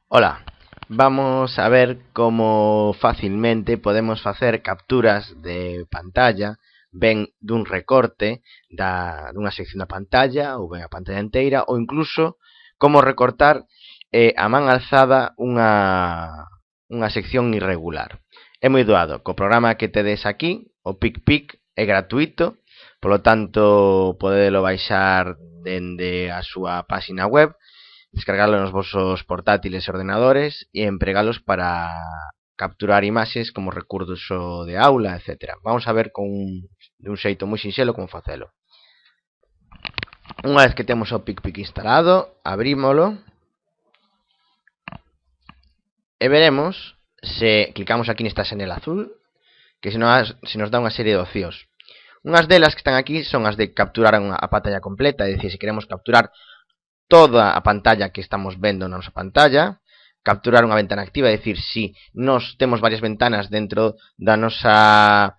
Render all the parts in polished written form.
Ola, vamos a ver como facilmente podemos facer capturas de pantalla, ben dun recorte dunha sección da pantalla ou ben a pantalla inteira, ou incluso como recortar a man alzada unha sección irregular. É moi doado, co programa que tedes aquí, o PicPic, é gratuito, polo tanto podedelo baixar dende a súa páxina web, descargalo nos vosos portátiles e ordenadores e empregalos para capturar imaxes como recurso de aula, etc. Vamos a ver de un xeito moi sinxelo como facelo. Unha vez que temos o PicPic instalado, abrímolo e veremos, se clicamos aquí nesta xanela azul, que se nos dá unha serie de opcións. Unhas delas que están aquí son as de capturar a pantalla completa, é dicir, se queremos capturar toda a pantalla que estamos vendo na nosa pantalla, capturar unha ventana activa, é dicir, si nos temos varias ventanas dentro da nosa...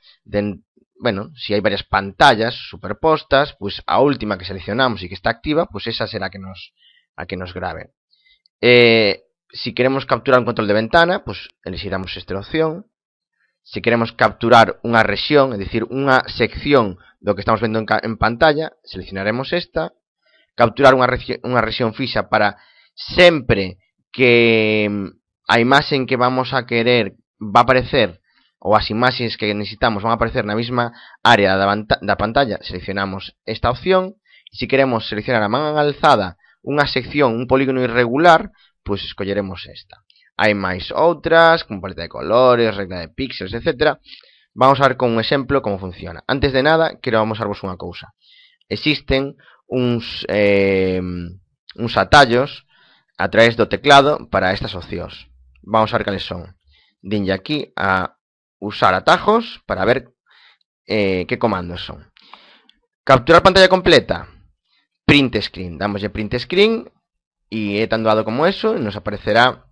si hai varias pantallas superpostas, pois a última que seleccionamos e que está activa, pois esa será a que nos grabe. Si queremos capturar un control de ventana, pois elixiramos esta opción. Se queremos capturar unha rexión, é dicir, unha sección do que estamos vendo en pantalla, seleccionaremos esta. Capturar unha rexión fixa para sempre que a imaxe que vamos a querer va a aparecer, ou as imaxes que necesitamos van a aparecer na mesma área da pantalla, seleccionamos esta opción. Se queremos seleccionar a man alzada unha sección, un polígono irregular, pois escolleremos esta. Hai máis outras, como paleta de colores, regla de píxeles, etc. Vamos a ver con un exemplo como funciona. Antes de nada, quero amosaros unha cousa. Existen uns atallos a través do teclado para estas opcións. Vamos a ver cales son. Dinlle aquí a usar atajos para ver que comandos son. Capturar pantalla completa, print screen. Damoslle print screen e é tan doado como eso, nos aparecerá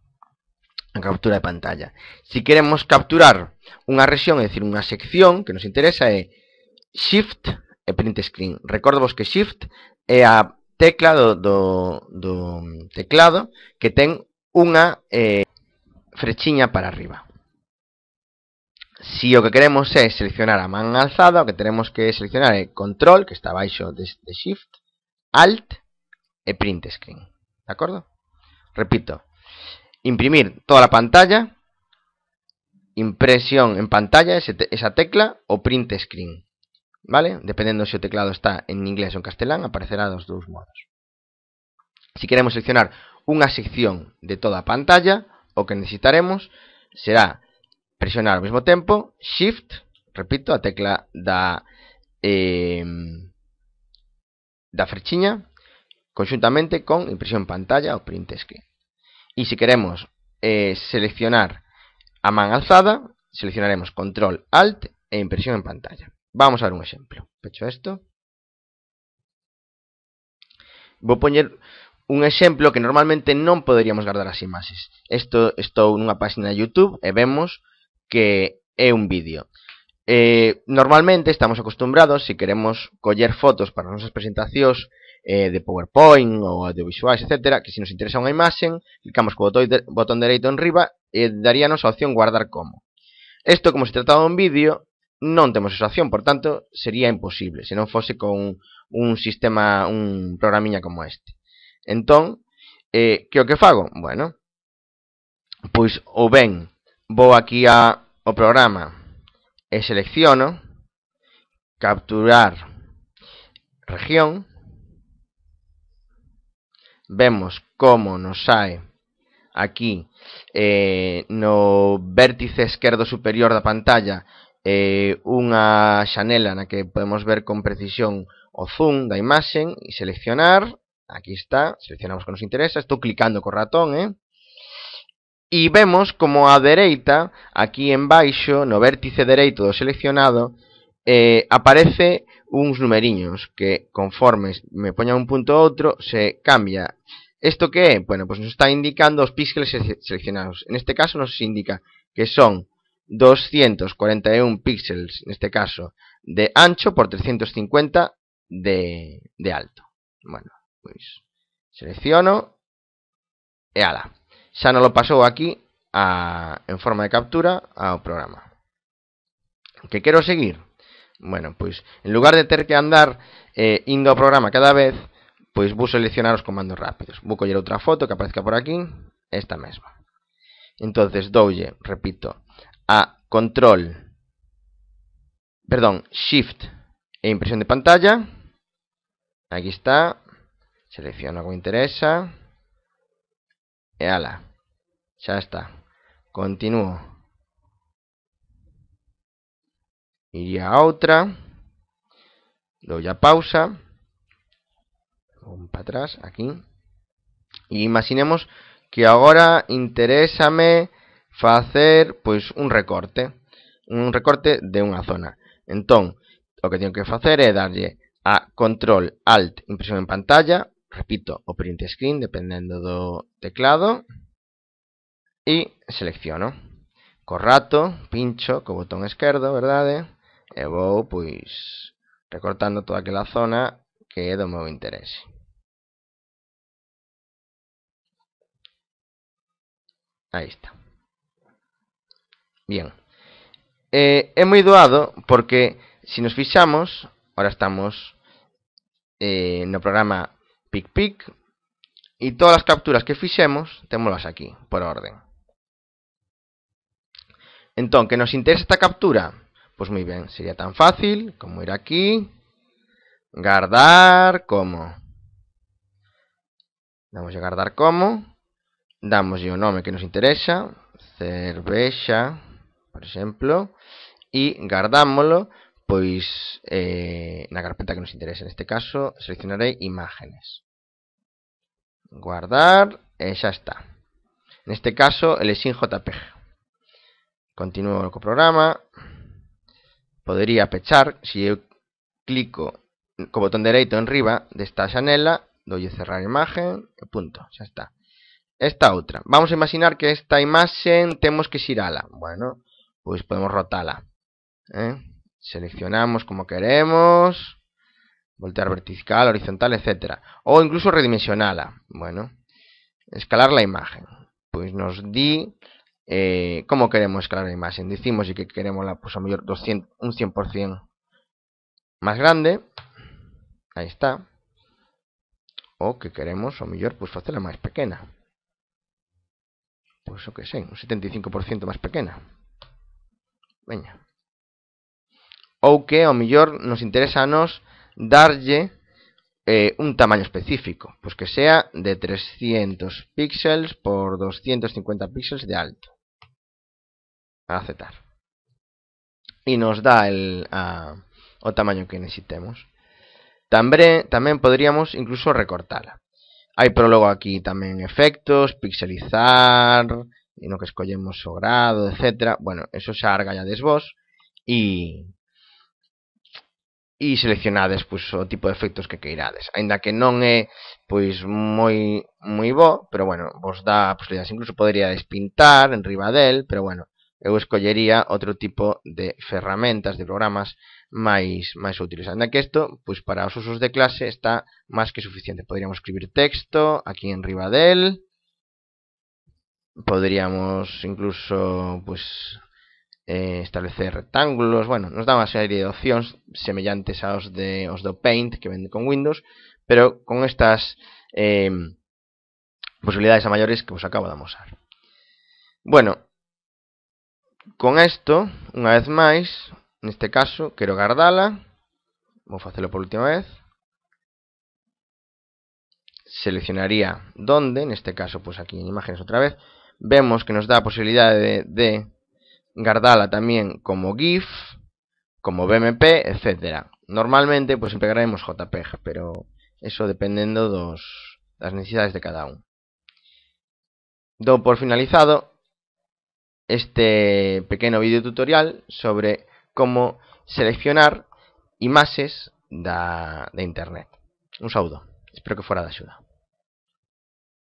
a captura de pantalla. Si queremos capturar unha rexión, é dicir, unha sección que nos interesa, é Shift e print screen. Recordovos que Shift é a tecla do teclado que ten unha frechiña para arriba. Si o que queremos é seleccionar a man alzada, o que tenemos que seleccionar é Control, que está abaixo de Shift, Alt e print screen. De acordo? Repito. Imprimir toda a pantalla, impresión en pantalla, esa tecla, o print screen. ¿Vale? Dependendo se o teclado está en inglés ou en castelán, aparecerá dos dous modos. Si queremos seleccionar unha sección de toda a pantalla, o que necesitaremos será presionar ao mesmo tempo Shift, repito, a tecla da frechiña, conxuntamente con impresión en pantalla ou print screen. E se queremos seleccionar a man alzada, seleccionaremos Control, Alt e impresión en pantalla. Vamos a ver un exemplo. Pecho isto. Vou poñer un exemplo que normalmente non poderíamos guardar as imaxes. Estou nunha página de YouTube e vemos que é un vídeo. Normalmente estamos acostumbrados, se queremos coller fotos para as nosas presentacións de PowerPoint ou audiovisuais, etc., que se nos interesa unha imaxe, clicamos co botón dereito en riba e daríanos a opción guardar como. Isto, como se trataba dun vídeo, non temos esa opción, por tanto, sería imposible, se non fose con un sistema, un programiña como este. Entón, que o que fago? Bueno, pois ou ben vou aquí ao programa e selecciono capturar región. Vemos como nos sae aquí no vértice esquerdo superior da pantalla unha xanela na que podemos ver con precisión o zoom da imaxe e seleccionar. Aquí está, seleccionamos o que nos interesa. Estou clicando co ratón, e vemos como á dereita, aquí en baixo, no vértice dereito do seleccionado, aparece uns numeriños que, conforme me poña un punto ou outro, se cambia. Isto que é? Bueno, pois nos está indicando os píxeles seleccionados. En este caso nos indica que son 241 píxeles, neste caso, de ancho por 350 de alto. Bueno, pois selecciono e ala. xa non lo pasou aquí en forma de captura ao programa. Que quero seguir? Bueno, pois en lugar de ter que andar indo ao programa cada vez, pois vou seleccionar os comandos rápidos. Vou coller outra foto que aparezca por aquí, esta mesma. Entonces doulle, repito, a Shift e impresión de pantalla. Aquí está. Selecciono o que me interesa. E ala. Xa está. Continúo. Iría a outra. Doulle a pausa. Vou para atrás, aquí. E imaginemos que agora interésame facer pois un recorte de unha zona. Entón, o que teño que facer é darlle a Control Alt impresión en pantalla, repito, o print screen dependendo do teclado, e selecciono. Co rato, pincho co botón esquerdo, verdade? E vou pois recortando toda aquela zona que é do meu interese. Aí está. Bien. É moi doado porque se nos fixamos, ahora estamos no programa PicPic e todas as capturas que fixemos témolas aquí, por orden. Entón, que nos interesa esta captura? Pois moi ben, sería tan fácil como ir aquí, guardar como. Damos a guardar como, damoslle o nome que nos interesa, cervexa, por exemplo, e guardámoslo pois na carpeta que nos interesa. Neste caso, seleccionarei imágenes. Guardar e xa está. Neste caso, elexín JPG. Continuo co programa. Podería pechar, se eu clico co botón dereito enriba desta xanela, doulle cerrar imagen e punto, xa está. Esta outra. Vamos a imaginar que esta imaxe temos que xirala. Bueno, pois podemos rotala. Seleccionamos como queremos, voltear vertical, horizontal, etc. Ou incluso redimensionala. Bueno, escalar la imagen. Pois nos di como queremos escalar a imagen. Dicimos que queremos pues, a mellor un 100% máis grande. Aí está. Ou que queremos, a mellor, pues, facela máis pequena. Pois o que sei, un 75% máis pequena. Veña. Ou que, ao mellor, nos interesa a nos darlle un tamaño específico. Pois que sea de 300 píxeles por 250 píxeles de alto. A aceptar. E nos dá o tamaño que necesitemos. Tamén poderíamos incluso recortala. Hai pero logo aquí tamén efectos, pixelizar, no que escollemos o grado, etc. Bueno, eso xa argallades vos e seleccionades pois, o tipo de efectos que queirades. Aínda que non é pois moi bo, pero bueno, vos dá posibilidades. Incluso poderíades pintar en riba del, pero bueno, eu escollería outro tipo de ferramentas, de programas máis útiles. Ainda que isto, pois para os usos de clase está máis que suficiente. Poderíamos escribir texto aquí en riba del. Poderíamos incluso pois establecer rectángulos. Bueno, nos dá unha serie de opcións semellantes aos do Paint que vende con Windows, pero con estas posibilidades a maiores que vos acabo de amosar. Bueno, con isto, unha vez máis, neste caso, quero guardala. Vou facelo por última vez. Seleccionaría donde, neste caso, pois aquí en imágenes outra vez. Vemos que nos dá a posibilidade de guardala tamén como GIF, como BMP, etc. Normalmente, pois emplearemos JPG, pero eso dependendo das necesidades de cada un. Dou por finalizado este pequeno vídeo tutorial sobre como seleccionar imaxes da internet. Un saúdo, espero que fora de axuda.